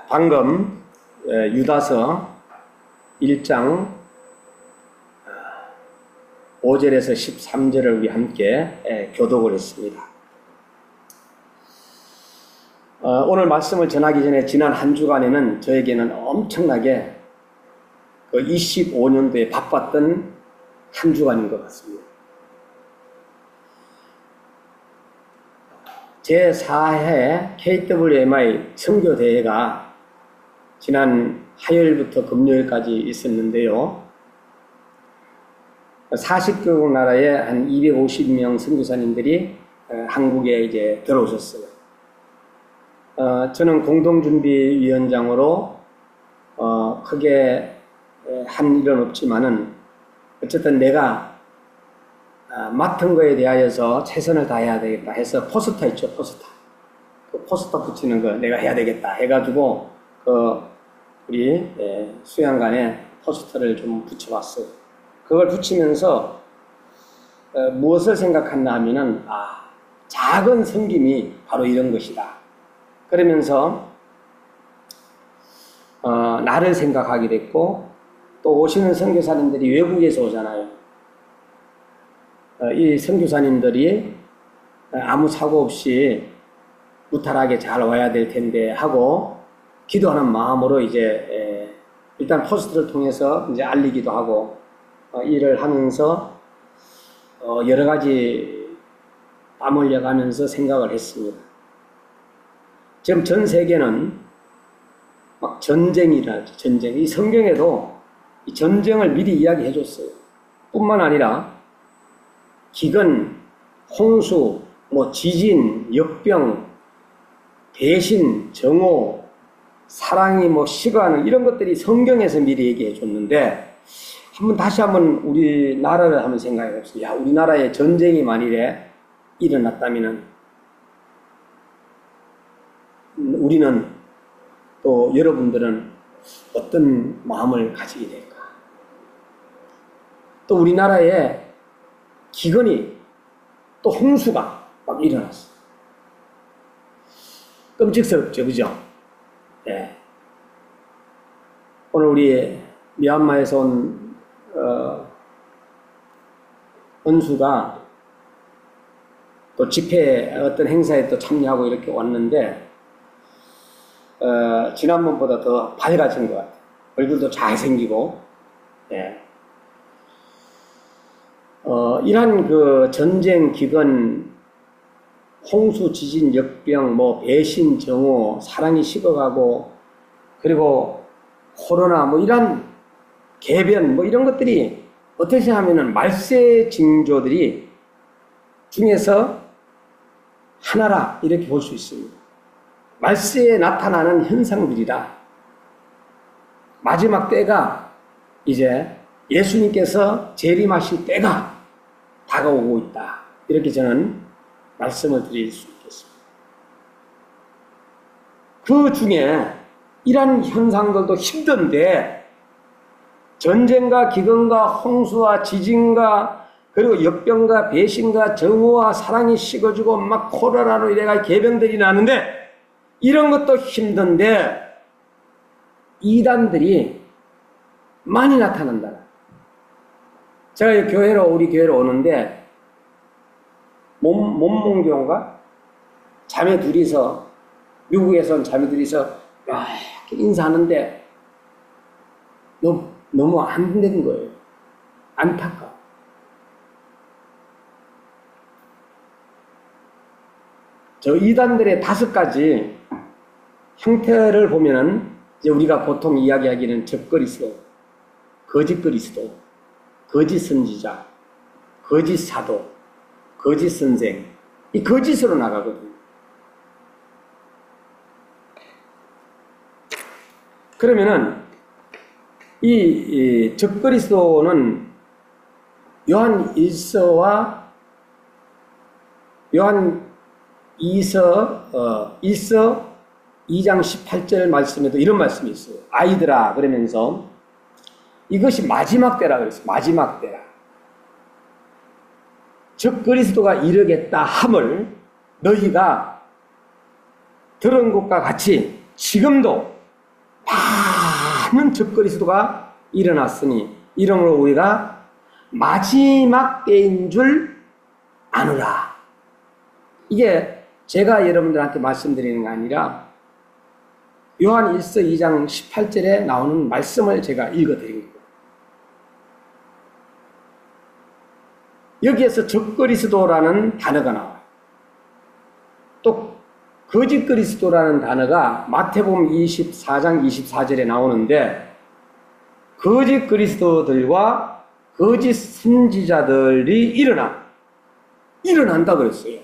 방금 유다서 1장 5절에서 13절을 우리 함께 교독을 했습니다. 오늘 말씀을 전하기 전에 지난 한 주간에는 저에게는 엄청나게 그 25년도에 바빴던 한 주간인 것 같습니다. 제4회 KWMI 선교대회가 지난 화요일부터 금요일까지 있었는데요. 40개국 나라의 한 250명 선교사님들이 한국에 이제 들어오셨어요. 저는 공동준비위원장으로 크게 한 일은 없지만은 어쨌든 내가 맡은 거에 대하여서 최선을 다해야 되겠다 해서 포스터 있죠, 포스터. 그 포스터 붙이는 거 내가 해야 되겠다 해가지고 우리 수양관에 포스터를 좀 붙여봤어요. 그걸 붙이면서 무엇을 생각했나 하면은 작은 섬김이 바로 이런 것이다. 그러면서 나를 생각하게 됐고, 또 오시는 선교사님들이 외국에서 오잖아요. 이 선교사님들이 아무 사고 없이 무탈하게 잘 와야 될 텐데 하고 기도하는 마음으로 이제 일단 포스트를 통해서 이제 알리기도 하고 일을 하면서 여러 가지 땀 흘려가면서 생각을 했습니다. 지금 전 세계는 막 전쟁이라죠, 전쟁. 이 성경에도 이 전쟁을 미리 이야기해 줬어요. 뿐만 아니라 기근, 홍수, 지진, 역병, 배신, 정오, 사랑이 식어가는 이런 것들이 성경에서 미리 얘기해 줬는데, 다시 한번 우리나라를 한번 생각해 봅시다. 우리나라에 전쟁이 만일에 일어났다면은 우리는 또 여러분들은 어떤 마음을 가지게 될까? 또 우리나라에 기근이 또 홍수가 막 일어났어. 끔찍스럽죠, 그죠? 네. 오늘 우리 미얀마에서 온 원수가 또 집회 어떤 행사에 또 참여하고 이렇게 왔는데 지난번보다 더 밝아진 것 같아요. 얼굴도 잘생기고. 네. 이러한 그 전쟁, 기근, 홍수, 지진, 역병, 배신, 정오, 사랑이 식어가고, 그리고 코로나, 이런 개변, 이런 것들이 어떻게 하면은 말세 징조들이 중에서 하나라, 이렇게 볼 수 있습니다. 말세에 나타나는 현상들이라. 마지막 때가 이제 예수님께서 재림하실 때가 다가오고 있다. 이렇게 저는 말씀을 드릴 수 있겠습니다. 그 중에 이러한 현상들도 힘든데, 전쟁과 기근과 홍수와 지진과 그리고 역병과 배신과 정오와 사랑이 식어지고 막 코로나로 이래가 개병들이 나는데, 이런 것도 힘든데 이단들이 많이 나타난다. 제가 우리 교회로 오는데 몸몽교인가? 자매 둘이서, 미국에서 온 자매 둘이서 이렇게 인사하는데 너무 안 되는 거예요. 안타까워. 저 이단들의 5가지 형태를 보면은 이제 우리가 보통 이야기하기는 적그리스도, 거짓 그리스도, 거짓 선지자, 거짓 사도, 거짓 선생, 이 거짓으로 나가거든요. 그러면은 이 적그리스도는 요한 2서 2장 18절 말씀에도 이런 말씀이 있어요. 아이들아, 그러면서 이것이 마지막 때라 그랬어요. 마지막 때라. 즉 그리스도가 이르겠다 함을 너희가 들은 것과 같이 지금도 많은 적그리스도가 일어났으니 이러므로 우리가 마지막 때인 줄 아노라. 이게 제가 여러분들한테 말씀드리는 게 아니라 요한 1서 2장 18절에 나오는 말씀을 제가 읽어드린 거예요. 여기에서 적그리스도라는 단어가 나와요. 또 거짓 그리스도라는 단어가 마태복음 24장 24절에 나오는데 거짓 그리스도들과 거짓 선지자들이 일어난다 그랬어요.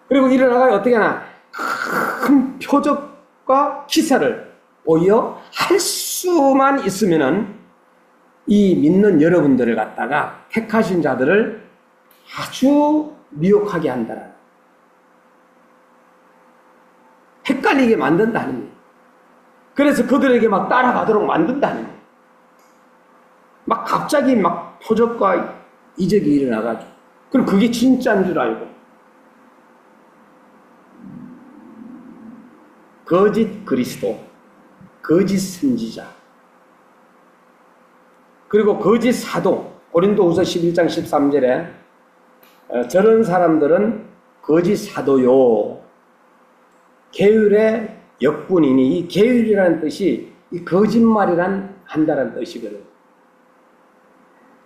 그리고 일어나가 어떻게 하나 큰 표적과 기사를 보여 할 수만 있으면은 이 믿는 여러분들을 갖다가 택하신 자들을 아주 미혹하게 한다라는, 헷갈리게 만든다는 거예요. 그래서 그들에게 막 따라가도록 만든다는 거예요. 막 갑자기 막 표적과 이적이 일어나가지고, 그럼 그게 진짜인 줄 알고, 거짓 그리스도, 거짓 선지자, 그리고 거짓 사도, 고린도후서 11장 13절에 저런 사람들은 거짓 사도요, 게으의 역분이니, 이 게으리라는 뜻이 이 거짓말이란 한다는 뜻이거든.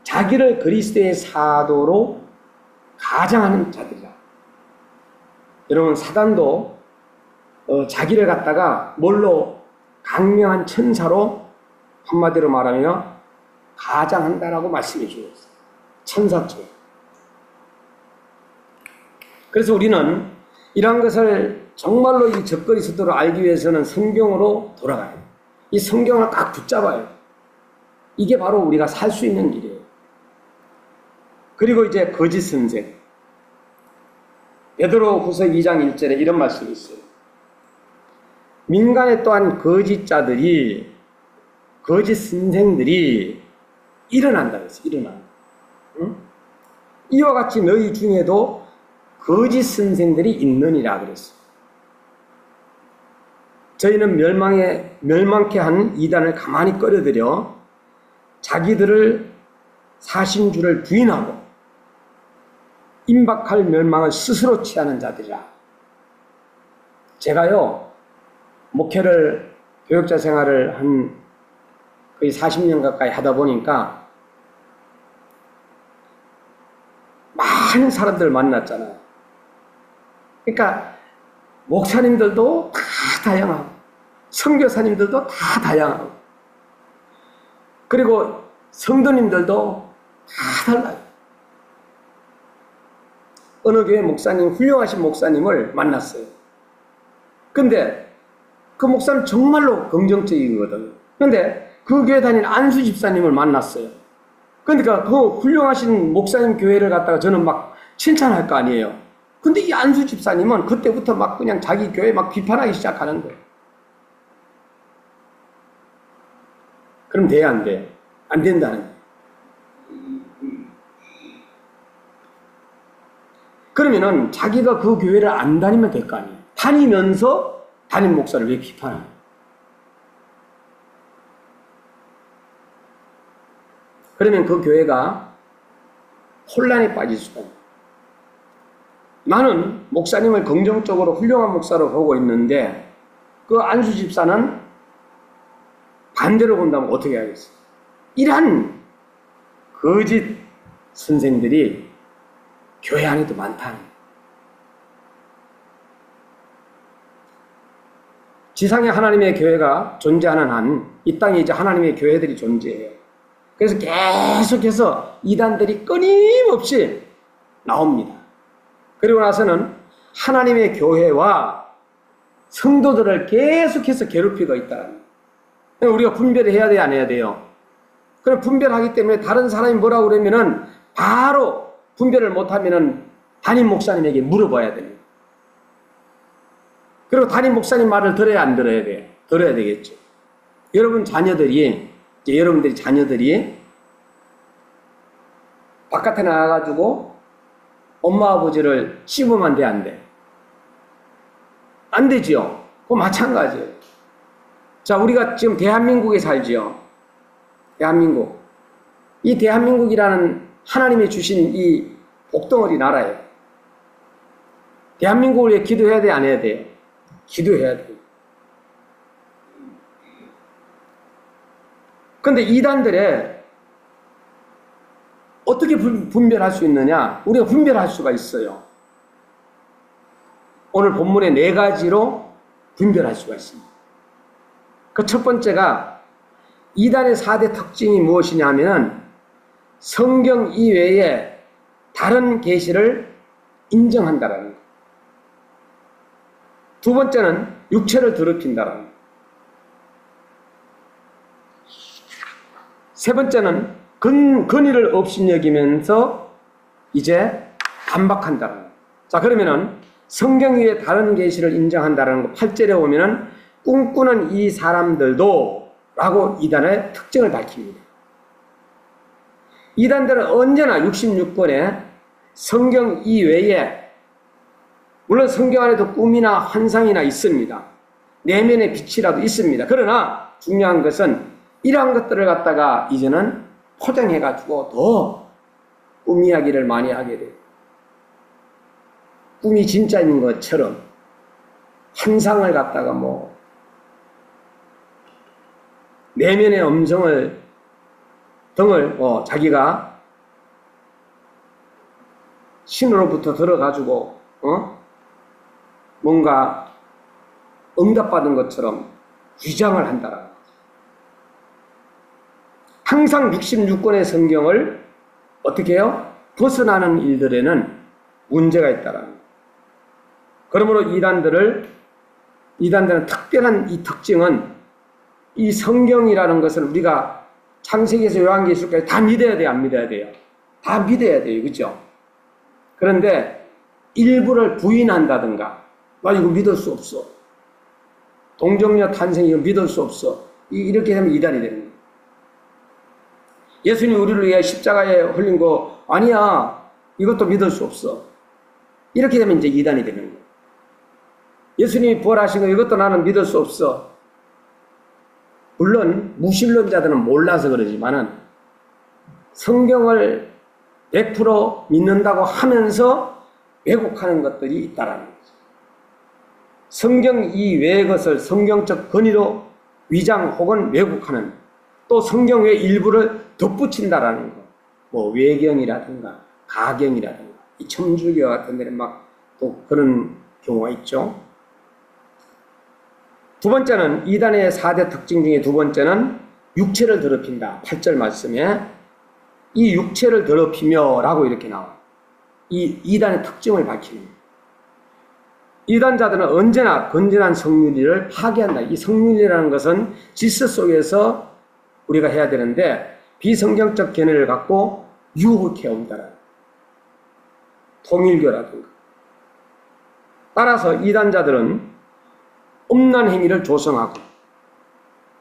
자기를 그리스도의 사도로 가장하는 자들이라. 여러분, 사단도 자기를 갖다가 뭘로, 강명한 천사로 한마디로 말하면 가장한다라고 말씀해 주셨어요. 천사처럼. 그래서 우리는 이러한 것을 정말로 이 적그리스도를 알기 위해서는 성경으로 돌아가야 돼요. 이 성경을 딱 붙잡아요. 이게 바로 우리가 살 수 있는 길이에요. 그리고 이제 거짓 선생. 베드로후서 2장 1절에 이런 말씀이 있어요. 민간에 또한 거짓자들이, 거짓 선생들이 일어난다 그랬어요. 일어난다. 응? 이와 같이 너희 중에도 거짓 선생들이 있느니라 그랬어요. 저희는 멸망케 한 이단을 가만히 꺼려들여 자기들을 사신 줄을 부인하고 임박할 멸망을 스스로 취하는 자들이라. 제가요, 목회를, 교역자 생활을 한 거의 40년 가까이 하다 보니까 많은 사람들을 만났잖아요. 그러니까 목사님들도 다 다양하고 선교사님들도 다 다양하고 그리고 성도님들도 다 달라요. 어느 교회 목사님, 훌륭하신 목사님을 만났어요. 근데 그 목사는 정말로 긍정적이거든요. 근데 그 교회 다니는 안수 집사님을 만났어요. 그러니까 그 훌륭하신 목사님 교회를 갖다가 저는 막 칭찬할 거 아니에요. 근데 이 안수 집사님은 그때부터 막 그냥 자기 교회 막 비판하기 시작하는 거예요. 그럼 돼야 안 돼? 안 된다는 거예요. 그러면은 자기가 그 교회를 안 다니면 될 거 아니에요. 다니면서 담임 목사를 왜 비판해요? 그러면 그 교회가 혼란에 빠질 수가 있어요. 나는 목사님을 긍정적으로 훌륭한 목사로 보고 있는데 그 안수 집사는 반대로 본다면 어떻게 하겠어요? 이러한 거짓 선생들이 교회 안에도 많다는 거예요. 지상에 하나님의 교회가 존재하는 한 이 땅에 이제 하나님의 교회들이 존재해요. 그래서 계속해서 이단들이 끊임없이 나옵니다. 그리고 나서는 하나님의 교회와 성도들을 계속해서 괴롭히고 있다는 거예요. 우리가 분별을 해야 돼요, 안 해야 돼요? 그럼 분별하기 때문에 다른 사람이 뭐라고 그러면은 바로 분별을 못하면은 담임 목사님에게 물어봐야 돼요. 그리고 담임 목사님 말을 들어야 안 들어야 돼요? 들어야 되겠죠. 여러분들이 자녀들이 바깥에 나가가지고 엄마 아버지를 씹으면 돼, 안 돼? 안 되지요. 그거 마찬가지예요. 자, 우리가 지금 대한민국에 살지요. 대한민국. 이 대한민국이라는 하나님이 주신 이 복덩어리 나라예요. 대한민국을 위해 기도해야 돼, 안 해야 돼요? 기도해야 돼요. 그런데 이단들에 어떻게 분별할 수 있느냐? 우리가 분별할 수가 있어요. 오늘 본문의 4가지로 분별할 수가 있습니다. 그 첫 번째가 이단의 4대 특징이 무엇이냐면 성경 이외에 다른 계시를 인정한다라는 것. 두 번째는 육체를 더럽힌다라는 것. 세 번째는 근의를 업신여기면서 이제 반박한다라는 것. 자, 그러면은 성경 위에 다른 계시를 인정한다라는 것 8절에 보면은 꿈꾸는 이 사람들도 라고 이단의 특징을 밝힙니다. 이단들은 언제나 66권에 성경 이외에 물론 성경 안에도 꿈이나 환상이나 있습니다. 내면의 빛이라도 있습니다. 그러나 중요한 것은 이러한 것들을 갖다가 이제는 포장해가지고 더 꿈 이야기를 많이 하게 돼요. 꿈이 진짜인 것처럼 환상을 갖다가 내면의 등을 자기가 신으로부터 들어가지고 뭔가 응답받은 것처럼 위장을 한다라는 거죠. 항상 66권의 성경을 어떻게 해요? 벗어나는 일들에는 문제가 있다라는 거예요. 그러므로 이단들은 특별한 이 특징은 이 성경이라는 것을 우리가 창세기에서 요한계시록까지 다 믿어야 돼요, 안 믿어야 돼요? 다 믿어야 돼요, 그렇죠? 그런데 일부를 부인한다든가, 나 이거 믿을 수 없어. 동정녀 탄생 이거 믿을 수 없어. 이렇게 되면 이단이 되는 거예요. 예수님이 우리를 위해 십자가에 흘린 거 아니야. 이것도 믿을 수 없어. 이렇게 되면 이제 이단이 되는 거예요. 예수님이 부활하신 거 이것도 나는 믿을 수 없어. 물론 무신론자들은 몰라서 그러지만은 성경을 100% 믿는다고 하면서 왜곡하는 것들이 있다라는 거죠. 성경 이외의 것을 성경적 권위로 위장 혹은 왜곡하는, 또 성경 외 일부를 덧붙인다라는 거. 외경이라든가 가경이라든가 이 천주교 같은 데는 막 또 그런 경우가 있죠. 두 번째는 이단의 4대 특징 중에 두 번째는 육체를 더럽힌다. 8절 말씀에 이 육체를 더럽히며 라고 이렇게 나와요. 이 이단의 특징을 밝히는 거예요. 이단자들은 언제나 건전한 성윤리를 파괴한다. 이 성윤리라는 것은 질서 속에서 우리가 해야 되는데 비성경적 견해를 갖고 유혹해 온다라. 통일교라든가. 따라서 이단자들은 음란 행위를 조성하고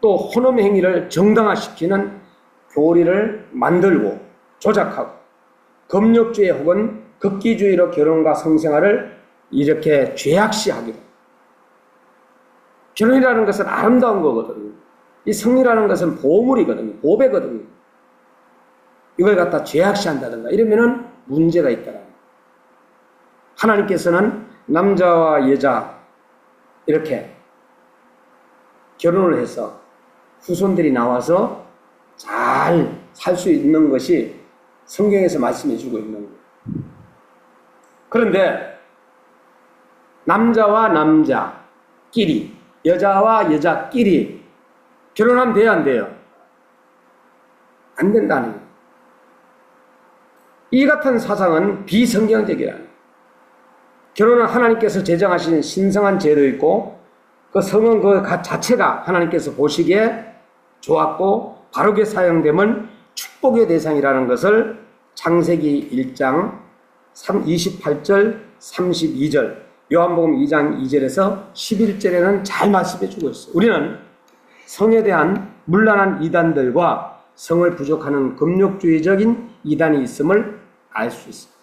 또 혼음 행위를 정당화시키는 교리를 만들고 조작하고 금욕주의 혹은 극기주의로 결혼과 성생활을 이렇게 죄악시하기도. 결혼이라는 것은 아름다운 거거든요. 이 성이라는 것은 보물이거든요. 보배거든요. 이걸 갖다 죄악시한다든가 이러면은 문제가 있더라. 하나님께서는 남자와 여자 이렇게 결혼을 해서 후손들이 나와서 잘 살 수 있는 것이 성경에서 말씀해 주고 있는 거예요. 그런데 남자와 남자끼리, 여자와 여자끼리 결혼하면 돼요, 안 돼요? 안 된다는 거예요. 이 같은 사상은 비성경적이라는 거예요. 결혼은 하나님께서 제정하신 신성한 제도이고 그 성은 그 자체가 하나님께서 보시기에 좋았고 바르게 사용되면 축복의 대상이라는 것을 창세기 1장 28절 32절 요한복음 2장 2절에서 11절에는 잘 말씀해 주고 있어요. 우리는 성에 대한 문란한 이단들과 성을 부족하는 금욕주의적인 이단이 있음을 알 수 있습니다.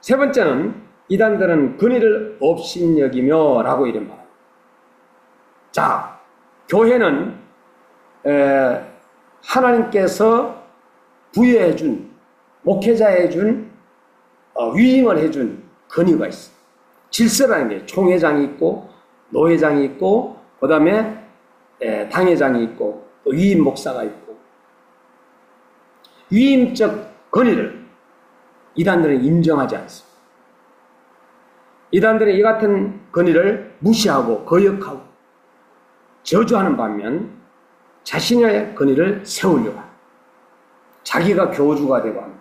세 번째는 이단들은 근의를 업신여기며 라고 이런 말합니다. 자, 교회는 하나님께서 부여해준, 목회자에 해준, 위임을 해준 권위가 있어. 질서라는 게 총회장이 있고 노회장이 있고 그 다음에 당회장이 있고 또 위임 목사가 있고, 위임적 권위를 이단들은 인정하지 않습니다. 이단들은 이 같은 권위를 무시하고 거역하고 저주하는 반면 자신의 권위를 세우려고 합니다. 자기가 교주가 되고 합니다.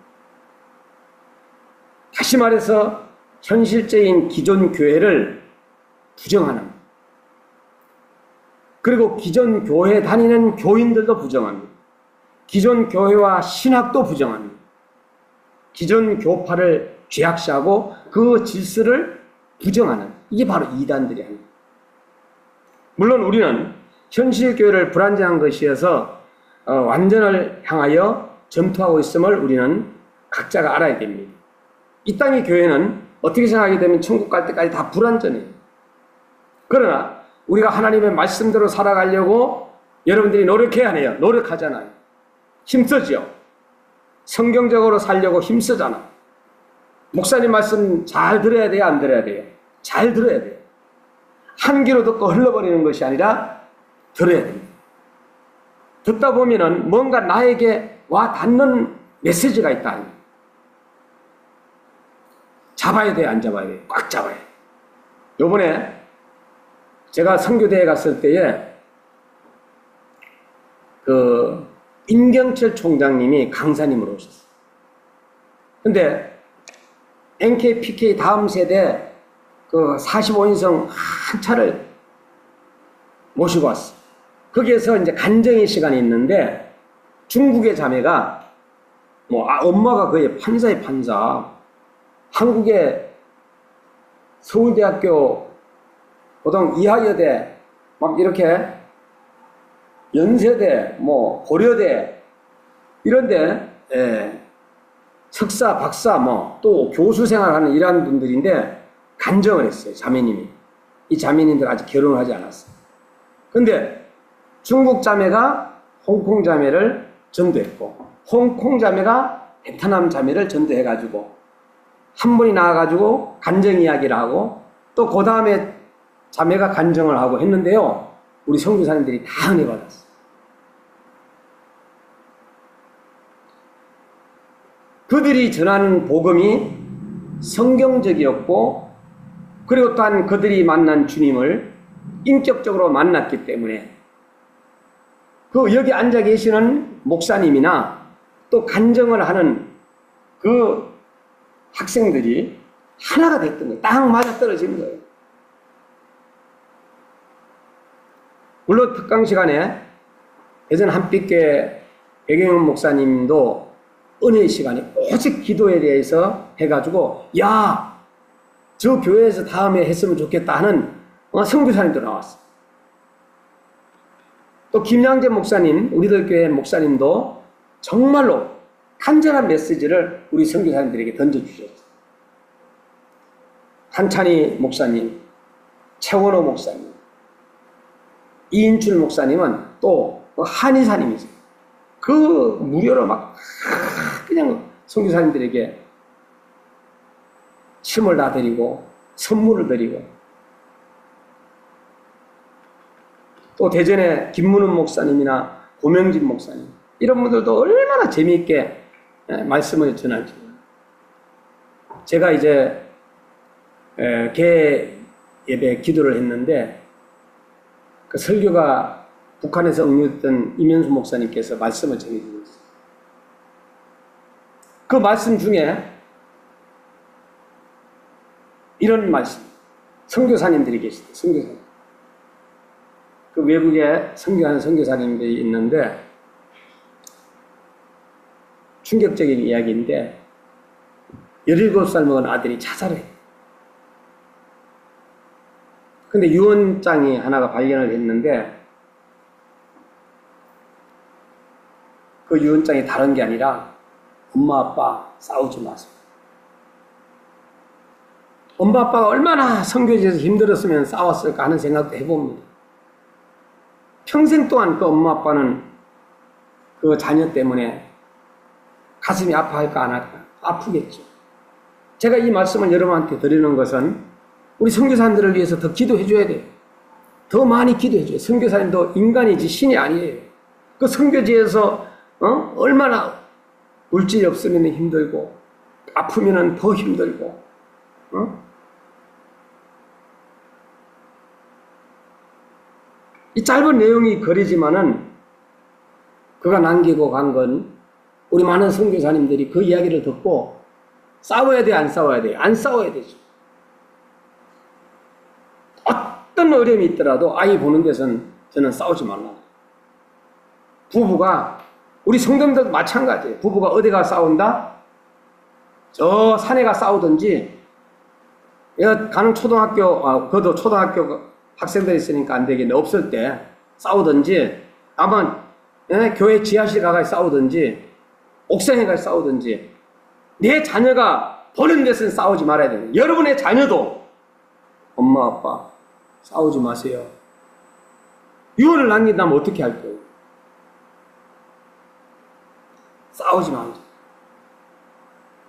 다시 말해서 현실적인 기존 교회를 부정하는, 그리고 기존 교회 다니는 교인들도 부정합니다. 기존 교회와 신학도 부정합니다. 기존 교파를 죄악시하고 그 질서를 부정하는, 이게 바로 이단들이 합니다. 물론 우리는 현실 교회를 불완전한 것이어서 완전을 향하여 전투하고 있음을 우리는 각자가 알아야 됩니다. 이 땅의 교회는 어떻게 생각하게 되면 천국 갈 때까지 다 불완전해요. 그러나 우리가 하나님의 말씀대로 살아가려고 여러분들이 노력해야 해요. 노력하잖아요. 힘쓰죠. 성경적으로 살려고 힘쓰잖아. 목사님 말씀 잘 들어야 돼요? 안 들어야 돼요? 잘 들어야 돼요. 한 귀로 듣고 흘러버리는 것이 아니라 들어야 됩니다. 듣다 보면은 뭔가 나에게 와 닿는 메시지가 있다. 잡아야 돼요? 안 잡아야 돼요? 꽉 잡아야 돼요. 요번에 제가 선교대회 갔을 때에 임경철 총장님이 강사님으로 오셨어요. 근데 NKPK 다음 세대 45인성 한 차를 모시고 왔어요. 거기에서 이제 간증의 시간이 있는데 중국의 자매가 엄마가 거의 판사의 판사, 한국의 서울대학교 보통 이화여대 막 이렇게 연세대 고려대 이런데 석사 박사 또 교수 생활하는 이러한 분들인데 간증을 했어요. 자매님이. 이 자매님들 아직 결혼을 하지 않았어요. 근데 중국 자매가 홍콩 자매를 전도했고 홍콩 자매가 베트남 자매를 전도해가지고 한 분이 나와가지고 간증 이야기를 하고 또 그 다음에 자매가 간증을 하고 했는데요. 우리 선교사님들이 다 은혜 받았어요. 그들이 전하는 복음이 성경적이었고 그리고 또한 그들이 만난 주님을 인격적으로 만났기 때문에 여기 앉아 계시는 목사님이나 또 간증을 하는 그 학생들이 하나가 됐던 거예요. 딱 맞아떨어지는 거예요. 물론 특강 시간에 예전 한빛교회 백영훈 목사님도 은혜의 시간에 오직 기도에 대해서 해가지고 저 교회에서 다음에 했으면 좋겠다 하는 선교사님도 나왔어요. 또 김양재 목사님, 우리들 교회 목사님도 정말로 간절한 메시지를 우리 선교사님들에게 던져주셨어요. 한찬희 목사님, 최원호 목사님, 이인출 목사님은 또 한의사님이세요. 무료로 그냥 선교사님들에게 침을 다 드리고 선물을 드리고, 또 대전에 김문훈 목사님이나 고명진 목사님 이런 분들도 얼마나 재미있게 말씀을 전할지. 제가 이제 개 예배 기도를 했는데 그 설교가 북한에서 응유했던 이면수 목사님께서 말씀을 전해주고 있어요. 그 말씀 중에 이런 말씀, 선교사님들이 계시대요. 선교사님. 그 외국에 선교하는 선교사님들이 있는데 충격적인 이야기인데 17살 먹은 아들이 자살해. 근데 유언장이 하나가 발견을 했는데 그 유언장이 다른 게 아니라 엄마 아빠 싸우지 마세요. 엄마 아빠가 얼마나 선교지에서 힘들었으면 싸웠을까 하는 생각도 해봅니다. 평생 동안 그 엄마 아빠는 그 자녀 때문에 가슴이 아파할까 안 할까? 아프겠죠. 제가 이 말씀을 여러분한테 드리는 것은 우리 선교사님들을 위해서 더 기도해 줘야 돼요. 더 많이 기도해 줘요. 선교사님도 인간이지 신이 아니에요. 그 선교지에서 얼마나 물질이 없으면 힘들고 아프면 더 힘들고 이 짧은 내용이 거리지만은 그가 남기고 간 건 우리 많은 선교사님들이 그 이야기를 듣고 싸워야 돼, 안 싸워야 돼? 안 싸워야 되죠. 어떤 어려움이 있더라도 아이 보는 데서는 저는 싸우지 말라. 부부가 우리 성도님들도 마찬가지예요. 부부가 어디가 싸운다? 저 산에 가 싸우든지 가는 초등학교, 그것도 초등학교 학생들이 있으니까 안 되겠네. 없을 때 싸우든지 아마 교회 지하실 가서 싸우든지 옥상에 가서 싸우든지 내 자녀가 보는 데서는 싸우지 말아야 돼요. 여러분의 자녀도 엄마 아빠 싸우지 마세요. 유언을 남긴다면 어떻게 할 거예요? 싸우지 말자.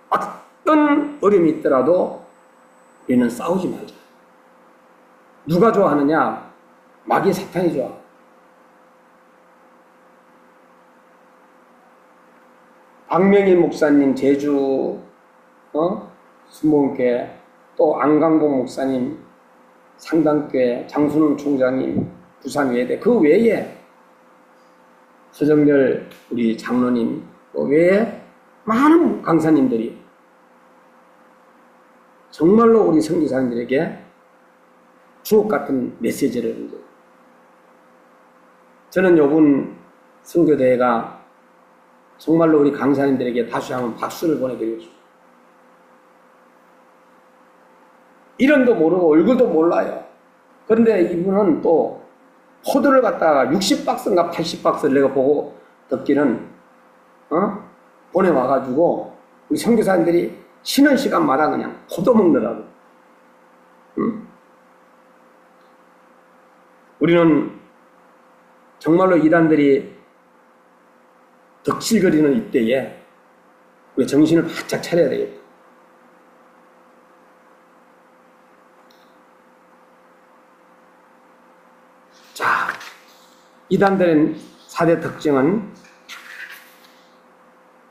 어떤 어려움이 있더라도 우리는 싸우지 말자. 누가 좋아하느냐? 마귀 사탄이 좋아. 박명희 목사님 제주 순복음교회, 또 안강복 목사님 상당교회, 장순웅 총장님 부산 외대, 그 외에 서정렬 우리 장로님, 그 외에 많은 강사님들이 정말로 우리 선교사님들에게 주옥 같은 메시지를 해요. 저는 요번 선교대회가 정말로 우리 강사님들에게 다시 한번 박수를 보내드리고 싶어요. 이름도 모르고 얼굴도 몰라요. 그런데 이분은 또 포도를 갖다가 60박스인가 80박스를 내가 보고 듣기는 보내와가지고 우리 선교사님들이 쉬는 시간마다 그냥 포도 먹느라고. 우리는 정말로 이단들이 덕질거리는 이때에 우리 정신을 바짝 차려야 되겠다. 자, 이단들의 4대 특징은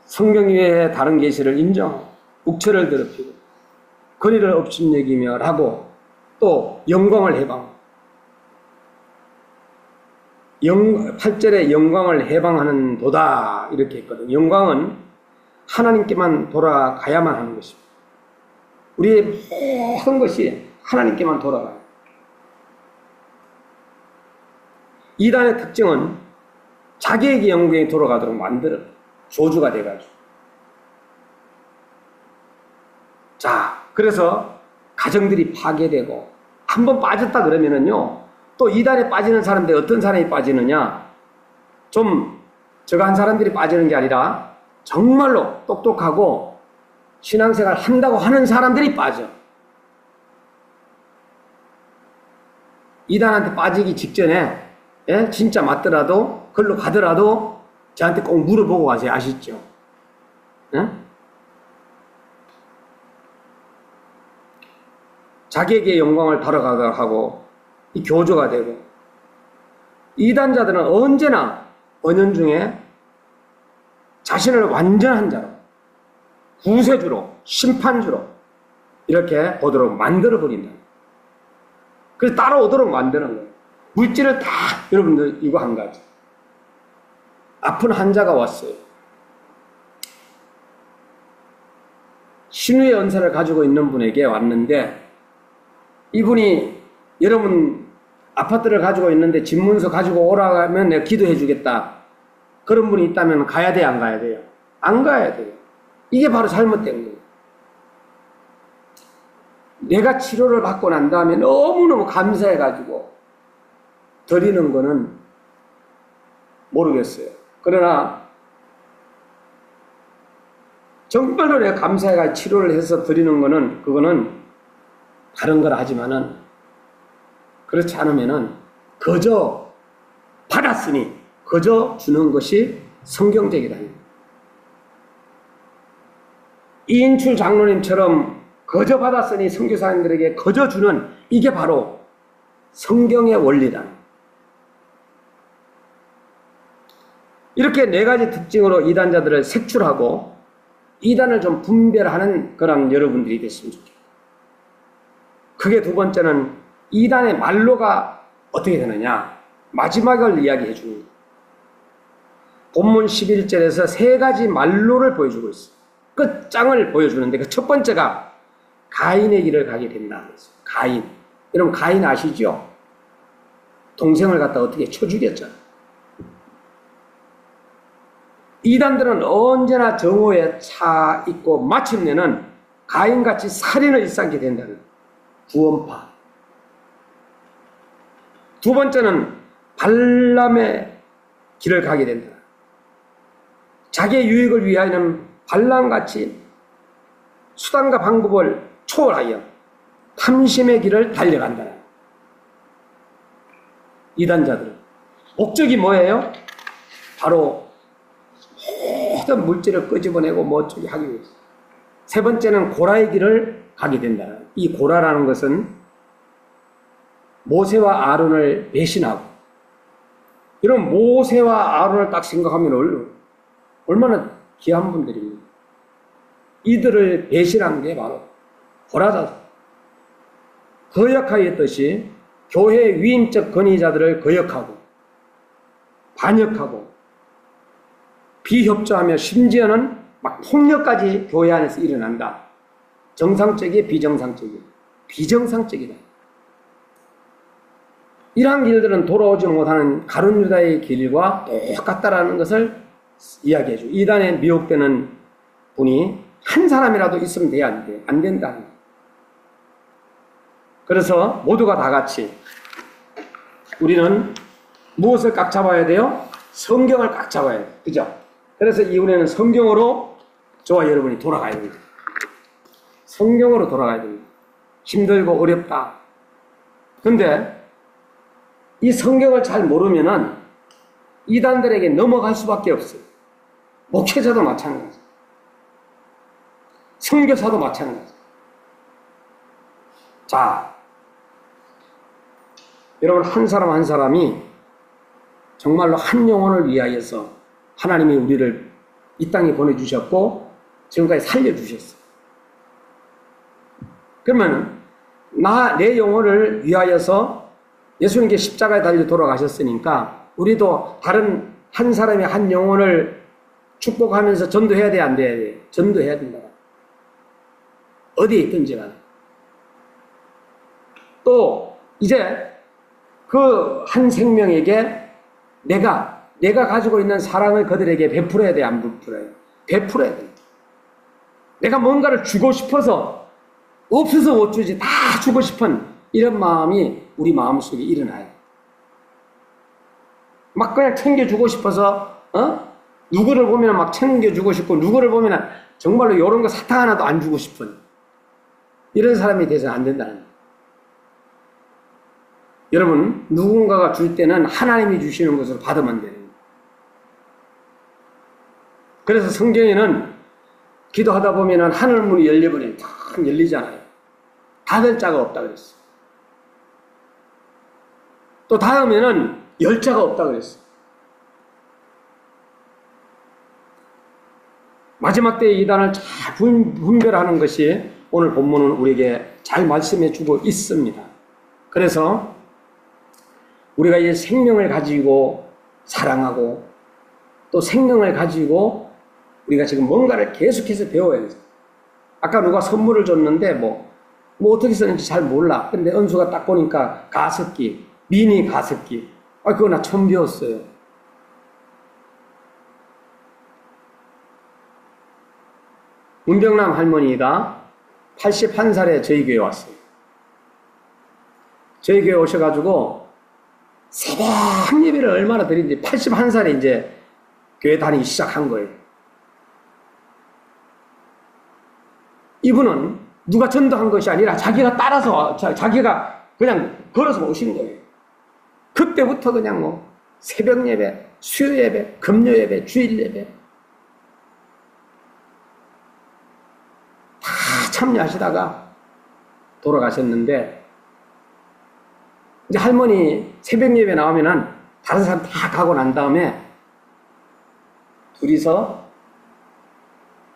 성경 외에 다른 계시를 인정하고 uk체를 더럽히고 권위를 업신여기며 하고 또 영광을 해방하고 8절에 영광을 해방하는 도다 이렇게 했거든요. 영광은 하나님께만 돌아가야만 하는 것입니다. 우리의 모든 것이 하나님께만 돌아가요. 이단의 특징은 자기에게 영광이 돌아가도록 만들어 조주가 돼가지고. 자, 그래서 가정들이 파괴되고 한번 빠졌다 그러면은요, 또 이단에 빠지는 사람들이 어떤 사람이 빠지느냐, 좀 저가 한 사람들이 빠지는 게 아니라 정말로 똑똑하고 신앙생활 한다고 하는 사람들이 빠져. 이단한테 빠지기 직전에 진짜 맞더라도 걸로 가더라도 저한테 꼭 물어보고 가세요. 아시죠? 자기에게 영광을 달아가도록 하고 이 교조가 되고, 이단자들은 언제나 언연중에 자신을 완전한 자로, 구세주로, 심판주로 이렇게 보도록 만들어버린다. 그래서 따라오도록 만드는 거예요. 물질을 다, 여러분들 이거 한 가지. 아픈 환자가 왔어요. 신유의 은사를 가지고 있는 분에게 왔는데, 이분이 여러분 아파트를 가지고 있는데 집문서 가지고 오라고 하면 내가 기도해 주겠다. 그런 분이 있다면 가야 돼요, 안 가야 돼요? 안 가야 돼요. 이게 바로 잘못된 거예요. 내가 치료를 받고 난 다음에 너무너무 감사해가지고 드리는 거는 모르겠어요. 그러나 정말로 내가 감사해가지고 치료를 해서 드리는 거는, 그거는 다른 걸 하지만은, 그렇지 않으면은 그저 받았으니 거저 주는 것이 성경적이다. 이인출 장로님처럼 거저 받았으니 선교사님들에게 거저 주는 이게 바로 성경의 원리다. 이렇게 네 가지 특징으로 이단자들을 색출하고 이단을 좀 분별하는 그런 여러분들이 됐으면 좋겠어요. 그게 두 번째는 이단의 말로가 어떻게 되느냐. 마지막을 이야기해 주는 거예요. 본문 11절에서 세 가지 말로를 보여주고 있어요. 끝장을 보여주는데 그 첫 번째가 가인의 길을 가게 된다. 가인. 여러분 가인 아시죠? 동생을 갖다 어떻게 쳐 죽였잖아요. 이단들은 언제나 정오에 차 있고 마침내는 가인같이 살인을 일삼게 된다는 구원파. 두 번째는 발람의 길을 가게 된다. 자기의 유익을 위하여는 발람같이 수단과 방법을 초월하여 탐심의 길을 달려간다. 이단자들 목적이 뭐예요? 바로 모든 물질을 끄집어내고 뭐 어쩌게 하기 위해서. 세 번째는 고라의 길을 가게 된다. 이 고라라는 것은 모세와 아론을 배신하고, 이런 모세와 아론을 딱 생각하면 얼마나 귀한 분들입니다. 이들을 배신한 게 바로 고라다. 거역하였듯이 교회 위임적 권위자들을 거역하고 반역하고 비협조하며 심지어는 막 폭력까지 교회 안에서 일어난다. 정상적이에요, 비정상적이에요? 비정상적이다. 이러한 길들은 돌아오지 못하는 가룟 유다의 길과 똑같다라는 것을 이야기해주고, 이단에 미혹되는 분이 한 사람이라도 있으면 돼야 안 돼. 안 된다. 그래서 모두가 다 같이 우리는 무엇을 꽉 잡아야 돼요? 성경을 꽉 잡아야 돼요. 그죠? 그래서 이번에는 성경으로 저와 여러분이 돌아가야 됩니다. 성경으로 돌아가야 됩니다. 힘들고 어렵다. 근데 이 성경을 잘 모르면은 이단들에게 넘어갈 수밖에 없어요. 목회자도 마찬가지. 선교사도 마찬가지. 자, 여러분 한 사람 한 사람이 정말로 한 영혼을 위하여서 하나님이 우리를 이 땅에 보내주셨고 지금까지 살려주셨어요. 그러면 내 영혼을 위하여서 예수님께 십자가에 달려 돌아가셨으니까 우리도 다른 한 사람의 한 영혼을 축복하면서 전도해야 돼, 안 돼야 돼? 전도해야 된다. 어디에 있든지 간에. 또 이제 그 한 생명에게 내가 가지고 있는 사랑을 그들에게 베풀어야 돼, 안 베풀어야 돼? 베풀어야 돼. 내가 뭔가를 주고 싶어서 없어서 못 주지, 다 주고 싶은 이런 마음이 우리 마음속에 일어나요. 막 그냥 챙겨주고 싶어서 누구를 보면 막 챙겨주고 싶고, 누구를 보면 정말로 이런 거 사탕 하나도 안 주고 싶은 이런 사람이 돼서는 안 된다는 거예요. 여러분, 누군가가 줄 때는 하나님이 주시는 것을 받으면 되는 거예요. 그래서 성경에는 기도하다 보면 하늘문이 열려버리면 탁 열리잖아요. 닫을 자가 없다 그랬어요. 또 다음에는 열 자가 없다 그랬어요. 마지막 때의 이단을 잘 분별하는 것이 오늘 본문은 우리에게 잘 말씀해 주고 있습니다. 그래서 우리가 이 생명을 가지고 사랑하고 또 생명을 가지고 우리가 지금 뭔가를 계속해서 배워야 돼요. 아까 누가 선물을 줬는데 뭐 어떻게 썼는지 잘 몰라. 근데 은수가 딱 보니까 가습기, 미니 가습기. 그거 나 처음 배웠어요. 문병남 할머니가 81살에 저희 교회 왔어요. 저희 교회 오셔가지고 새벽 예배를 얼마나 드린지 81살에 이제 교회 다니기 시작한 거예요. 이분은 누가 전도한 것이 아니라 자기가 따라서 자기가 그냥 걸어서 오신 거예요. 그때부터 그냥 새벽 예배, 수요 예배, 금요 예배, 주일 예배 다 참여하시다가 돌아가셨는데, 이제 할머니 새벽 예배 나오면은 다른 사람 다 가고 난 다음에 둘이서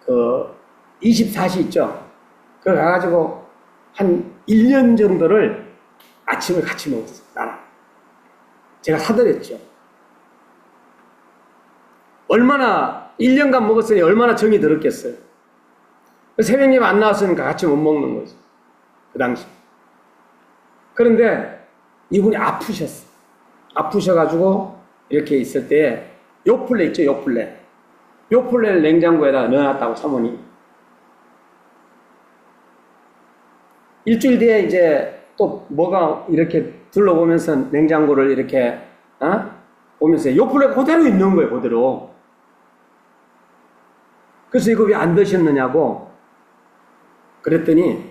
그 24시 있죠? 그거 가가지고 한 1년 정도를 아침을 같이 먹었어요. 나랑. 제가 사드렸죠. 얼마나 1년간 먹었으니 얼마나 정이 들었겠어요. 새벽 예배 안 나왔으니까 같이 못 먹는 거죠. 그 당시. 그런데 이분이 아프셨어요. 아프셔가지고 이렇게 있을 때 요플레 있죠, 요플레. 요플레를 냉장고에다 넣어놨다고, 사모님. 일주일 뒤에 이제 또 뭐가 이렇게 둘러보면서 냉장고를 이렇게, 보면서 요플레가 그대로 있는 거예요, 그대로. 그래서 이거 왜 안 드셨느냐고 그랬더니,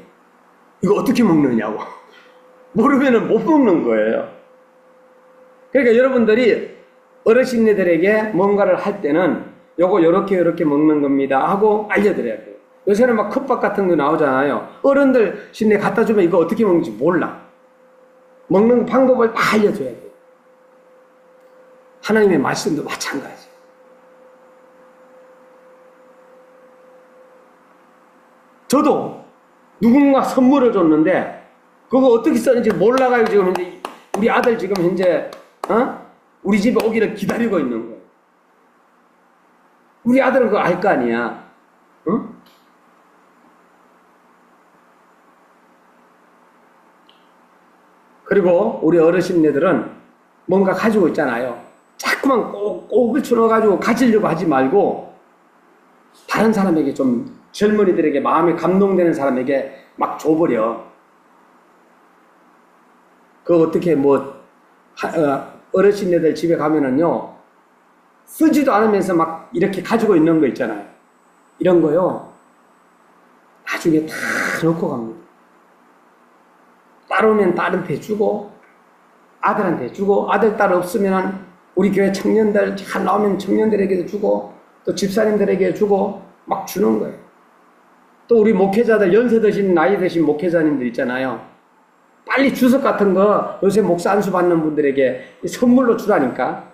이거 어떻게 먹느냐고. 모르면은 못 먹는 거예요. 그러니까 여러분들이 어르신네들에게 뭔가를 할 때는 요거 요렇게 먹는 겁니다 하고 알려드려야 돼요. 요새는 막 컵밥 같은 거 나오잖아요. 어른들 신내 갖다 주면 이거 어떻게 먹는지 몰라. 먹는 방법을 다 알려줘야 돼요. 하나님의 말씀도 마찬가지. 저도 누군가 선물을 줬는데 그거 어떻게 썼는지 몰라가지고 지금 현재 우리 아들 지금 현재 우리 집에 오기를 기다리고 있는 거예요. 우리 아들은 그거 알 거 아니야. 응? 그리고 우리 어르신네들은 뭔가 가지고 있잖아요. 자꾸만 꼭 추려가지고 가지려고 하지 말고 다른 사람에게 좀, 젊은이들에게 마음이 감동되는 사람에게 막 줘버려. 그 어떻게 어르신네들 집에 가면은요, 쓰지도 않으면서 막 이렇게 가지고 있는 거 있잖아요. 이런 거요, 나중에 다 놓고 갑니다. 딸 오면 딸한테 주고, 아들한테 주고, 아들, 딸 없으면 우리 교회 청년들 잘 나오면 청년들에게도 주고, 또 집사님들에게 주고, 막 주는 거예요. 또 우리 목회자들, 연세 드신, 나이 드신 목회자님들 있잖아요. 빨리 주석 같은 거 요새 목사 안수 받는 분들에게 선물로 주라니까.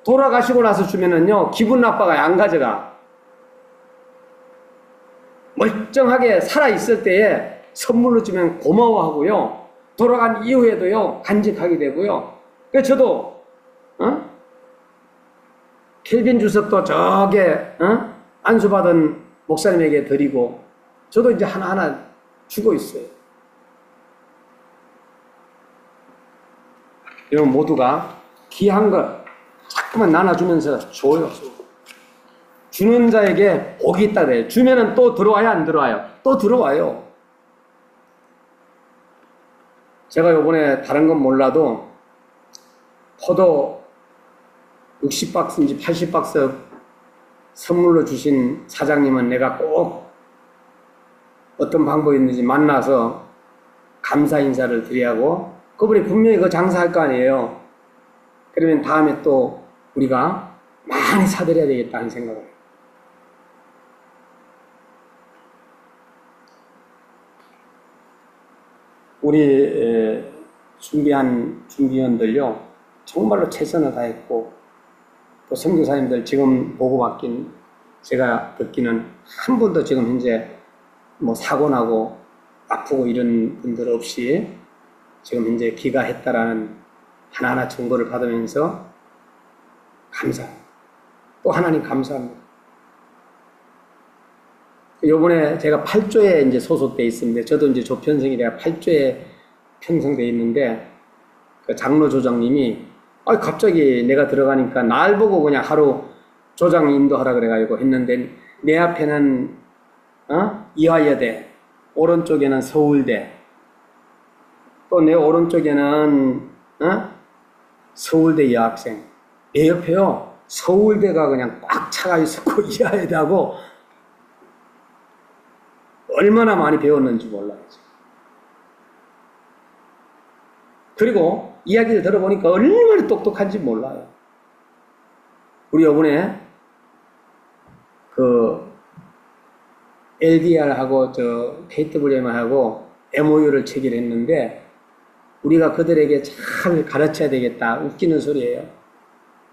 돌아가시고 나서 주면은요, 기분 나빠가 안 가져가. 멀쩡하게 살아있을 때에 선물로 주면 고마워하고요, 돌아간 이후에도요, 간직하게 되고요. 그래서 저도, 켈빈 주석도 저게, 안수받은 목사님에게 드리고, 저도 이제 하나하나 주고 있어요. 여러분 모두가 귀한 것 자꾸만 나눠주면서 줘요. 주는 자에게 복이 있다 그래요. 주면은 또 들어와요, 안 들어와요? 또 들어와요. 제가 요번에 다른 건 몰라도 포도 60박스인지 80박스 선물로 주신 사장님은 내가 꼭 어떤 방법이 있는지 만나서 감사 인사를 드려야 하고, 그분이 분명히 그거 장사할 거 아니에요. 그러면 다음에 또 우리가 많이 사드려야 되겠다는 생각을 해요. 우리 준비한 준비원들요, 정말로 최선을 다했고, 또 선교사님들 지금 보고받긴, 제가 듣기는 한 분도 지금 현재 사고 나고 아프고 이런 분들 없이 지금 현재 귀가했다라는 하나하나 정보를 받으면서 감사합니다. 또 하나님 감사합니다. 요번에 제가 8조에 이제 소속되어 있습니다. 저도 이제 조편성이라 8조에 편성되어 있는데, 그 장로 조장님이 갑자기 내가 들어가니까 날 보고 그냥 하루 조장 인도하라 그래가지고 했는데, 내 앞에는 이화여대, 오른쪽에는 서울대, 또 내 오른쪽에는 서울대 여학생, 내 옆에요 서울대가 그냥 꽉 차가 있었고 이화여대하고 얼마나 많이 배웠는지 몰라요. 그리고 이야기를 들어보니까 얼마나 똑똑한지 몰라요. 우리 요번에 그 LDR하고 KWM하고 MOU를 체결했는데 우리가 그들에게 잘 가르쳐야 되겠다. 웃기는 소리예요.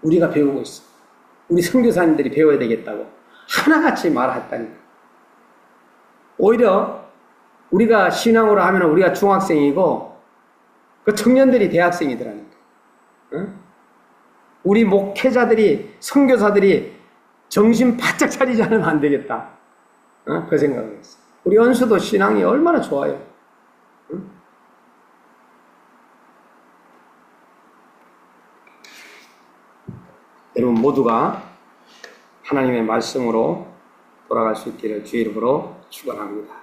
우리가 배우고 있어. 우리 선교사님들이 배워야 되겠다고 하나같이 말했다니까. 오히려 우리가 신앙으로 하면 우리가 중학생이고 그 청년들이 대학생이더라니까. 응? 우리 목회자들이 선교사들이 정신 바짝 차리지 않으면 안 되겠다. 그 생각을 했어. 우리 연수도 신앙이 얼마나 좋아요. 응? 여러분 모두가 하나님의 말씀으로 돌아갈 수 있기를 주의 이름으로 축원합니다.